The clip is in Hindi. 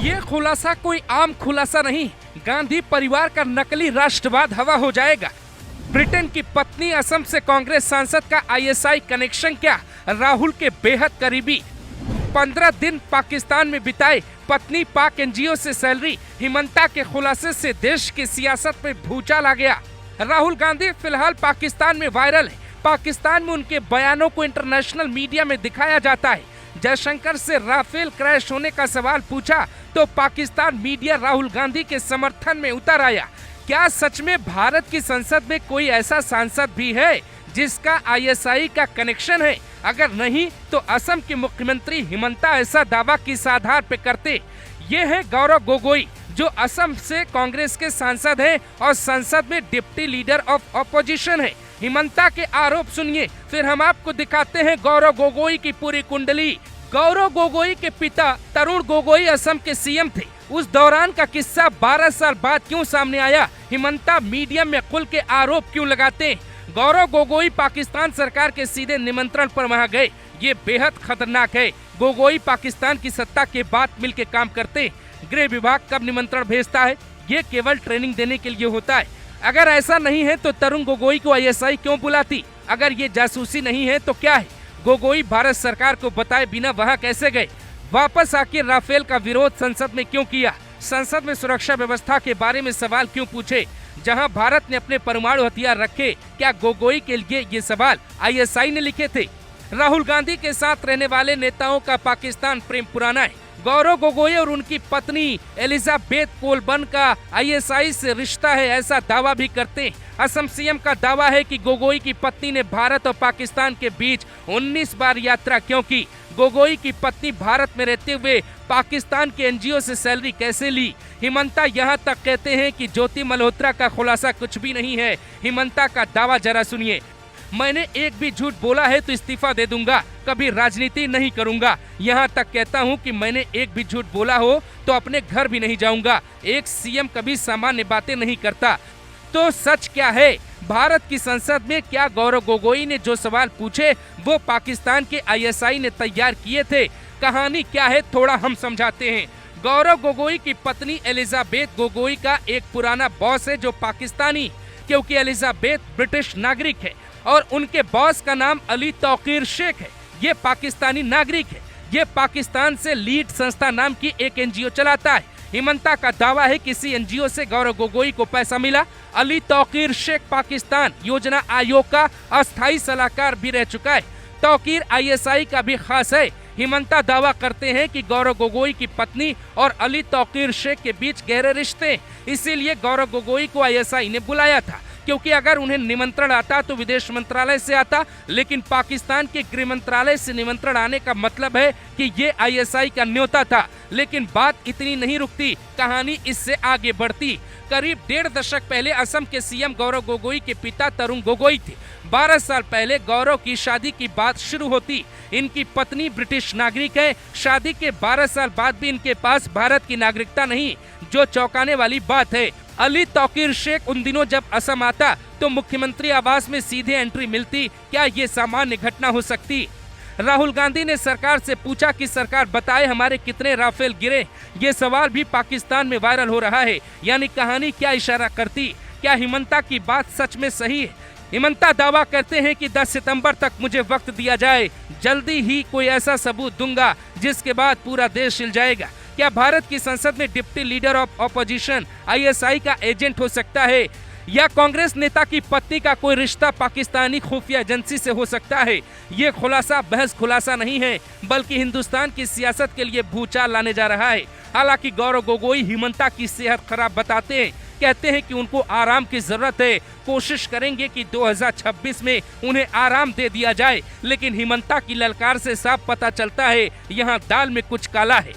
ये खुलासा कोई आम खुलासा नहीं, गांधी परिवार का नकली राष्ट्रवाद हवा हो जाएगा। ब्रिटेन की पत्नी असम से कांग्रेस सांसद का आईएसआई कनेक्शन क्या, राहुल के बेहद करीबी। 15 दिन पाकिस्तान में बिताए, पत्नी पाक एनजीओ से सैलरी, हिमंता के खुलासे से देश की सियासत में भूचाल आ गया। राहुल गांधी फिलहाल पाकिस्तान में वायरल है। पाकिस्तान में उनके बयानों को इंटरनेशनल मीडिया में दिखाया जाता है। जयशंकर से राफेल क्रैश होने का सवाल पूछा तो पाकिस्तान मीडिया राहुल गांधी के समर्थन में उतर आया। क्या सच में भारत की संसद में कोई ऐसा सांसद भी है जिसका आईएसआई का कनेक्शन है? अगर नहीं तो असम के मुख्यमंत्री हिमंता ऐसा दावा किस आधार पे करते? ये है गौरव गोगोई, जो असम से कांग्रेस के सांसद हैं और संसद में डिप्टी लीडर ऑफ ऑपोजिशन है। हिमंता के आरोप सुनिए, फिर हम आपको दिखाते हैं गौरव गोगोई की पूरी कुंडली। गौरव गोगोई के पिता तरुण गोगोई असम के सीएम थे। उस दौरान का किस्सा 12 साल बाद क्यों सामने आया? हिमंता मीडिया में खुल के आरोप क्यों लगाते हैं? गौरव गोगोई पाकिस्तान सरकार के सीधे निमंत्रण पर वहां गए। ये बेहद खतरनाक है। गोगोई पाकिस्तान की सत्ता के बाद मिलकर काम करते। गृह विभाग कब निमंत्रण भेजता है? ये केवल ट्रेनिंग देने के लिए होता है। अगर ऐसा नहीं है तो तरुण गोगोई को आईएसआई क्यों बुलाती? अगर ये जासूसी नहीं है तो क्या है? गोगोई भारत सरकार को बताए बिना वहां कैसे गए? वापस आकर राफेल का विरोध संसद में क्यों किया? संसद में सुरक्षा व्यवस्था के बारे में सवाल क्यों पूछे जहां भारत ने अपने परमाणु हथियार रखे? क्या गोगोई के लिए ये सवाल आईएसआई ने लिखे थे? राहुल गांधी के साथ रहने वाले नेताओं का पाकिस्तान प्रेम पुराना है। गौरव गोगोई और उनकी पत्नी एलिजाबेथ कोलबर्न का आईएसआई से रिश्ता है, ऐसा दावा भी करते हैं। असम सीएम का दावा है कि गोगोई की पत्नी ने भारत और पाकिस्तान के बीच 19 बार यात्रा क्यों की? गोगोई की पत्नी भारत में रहते हुए पाकिस्तान के एनजीओ से सैलरी कैसे ली? हिमंता यहाँ तक कहते हैं कि ज्योति मल्होत्रा का खुलासा कुछ भी नहीं है। हिमंता का दावा जरा सुनिए। मैंने एक भी झूठ बोला है तो इस्तीफा दे दूंगा, कभी राजनीति नहीं करूंगा। यहाँ तक कहता हूँ कि मैंने एक भी झूठ बोला हो तो अपने घर भी नहीं जाऊंगा। एक सीएम कभी सामान्य बातें नहीं करता। तो सच क्या है? भारत की संसद में क्या गौरव गोगोई ने जो सवाल पूछे वो पाकिस्तान के आईएसआई ने तैयार किए थे? कहानी क्या है थोड़ा हम समझाते हैं। गौरव गोगोई की पत्नी एलिजाबेथ गोगोई का एक पुराना बॉस है जो पाकिस्तानी, क्योंकि एलिजाबेथ ब्रिटिश नागरिक है और उनके बॉस का नाम अली तौकीर शेख है। ये पाकिस्तानी नागरिक है। ये पाकिस्तान से लीड संस्था नाम की एक एनजीओ चलाता है। हिमंता का दावा है किसी एनजीओ से गौरव गोगोई को पैसा मिला। अली तौकीर शेख पाकिस्तान योजना आयोग का अस्थायी सलाहकार भी रह चुका है। तौकीर आईएसआई का भी खास है। हिमंता दावा करते हैं कि गौरव गोगोई की पत्नी और अली तौकीर शेख के बीच गहरे रिश्ते, इसीलिए गौरव गोगोई को आईएसआई ने बुलाया था। क्योंकि अगर उन्हें निमंत्रण आता तो विदेश मंत्रालय से आता, लेकिन पाकिस्तान के गृह मंत्रालय से निमंत्रण आने का मतलब है कि ये आईएसआई का न्योता था। लेकिन बात इतनी नहीं रुकती, कहानी इससे आगे बढ़ती। करीब 1.5 दशक पहले असम के सीएम गौरव गोगोई के पिता तरुण गोगोई थे। 12 साल पहले गौरव की शादी की बात शुरू होती। इनकी पत्नी ब्रिटिश नागरिक है। शादी के 12 साल बाद भी इनके पास भारत की नागरिकता नहीं, जो चौंकाने वाली बात है। अली तौकीर शेख उन दिनों जब असम आता तो मुख्यमंत्री आवास में सीधे एंट्री मिलती। क्या ये सामान्य घटना हो सकती? राहुल गांधी ने सरकार से पूछा कि सरकार बताए हमारे कितने राफेल गिरे। ये सवाल भी पाकिस्तान में वायरल हो रहा है। यानी कहानी क्या इशारा करती? क्या हिमंता की बात सच में सही है? हिमंता दावा करते हैं कि 10 सितंबर तक मुझे वक्त दिया जाए, जल्दी ही कोई ऐसा सबूत दूंगा जिसके बाद पूरा देश हिल जाएगा। क्या भारत की संसद में deputy leader of opposition ISI का एजेंट हो सकता है? या कांग्रेस नेता की पत्नी का कोई रिश्ता पाकिस्तानी खुफिया एजेंसी से हो सकता है? ये खुलासा बहस खुलासा नहीं है, बल्कि हिंदुस्तान की सियासत के लिए भूचाल लाने जा रहा है। हालांकि गौरव गोगोई हिमंता की सेहत खराब बताते हैं। कहते हैं कि उनको आराम की जरूरत है। कोशिश करेंगे कि 2026 में उन्हें आराम दे दिया जाए। लेकिन हिमंता की ललकार से साफ पता चलता है यहाँ दाल में कुछ काला है।